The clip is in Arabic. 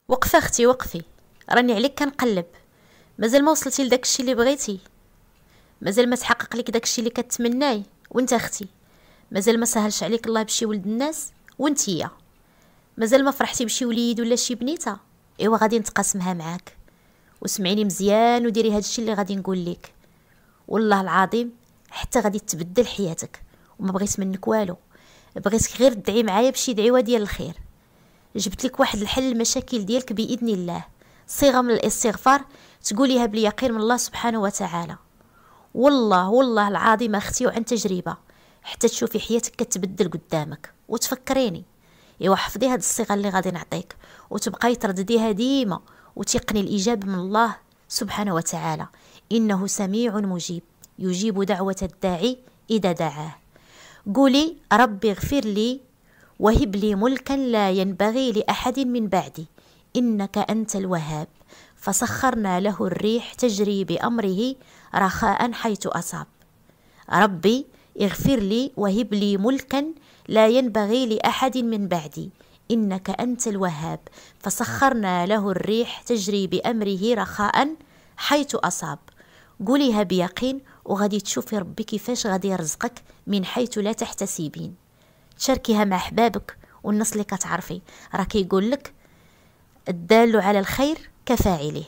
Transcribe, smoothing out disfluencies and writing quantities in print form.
وقفه اختي وقفي، راني عليك كنقلب. مازال ما وصلتي لداك الشيء اللي بغيتي؟ مازال ما تحقق لك داك الشيء اللي كتمناي؟ وانت اختي مازال ما سهلش عليك الله بشي ولد الناس؟ وانتيا مازال ما فرحتي بشي وليد ولا شي بنيته؟ ايوا غادي نتقاسمها معاك. وسمعيني مزيان وديري هاد الشيء اللي غادي نقول لك، والله العظيم حتى غادي تبدل حياتك. وما بغيت منك والو، بغيتك غير تدعي معايا بشي دعوه ديال الخير. جبت لك واحد الحل للمشاكل ديالك باذن الله، صيغه من الاستغفار تقوليها باليقين من الله سبحانه وتعالى. والله العظيم اختي وعن تجربه، حتى تشوفي حياتك كتبدل قدامك وتفكريني. ايوا حفظي هاد الصيغه اللي غادي نعطيك وتبقاي تردديها ديما، وتيقني الاجابه من الله سبحانه وتعالى. انه سميع مجيب، يجيب دعوه الداعي اذا دعاه. قولي ربي اغفر لي وهب لي ملكا لا ينبغي لأحد من بعدي إنك أنت الوهاب. فسخرنا له الريح تجري بأمره رخاء حيث أصاب. ربي اغفر لي وهب لي ملكا لا ينبغي لأحد من بعدي إنك أنت الوهاب. فسخرنا له الريح تجري بأمره رخاء حيث أصاب. قوليها بيقين وغادي تشوفي ربي كيفاش غادي يرزقك من حيث لا تحتسبين. تشاركيها مع احبابك والناس اللي كتعرفي، راه كيقول لك الدال على الخير كفاعله.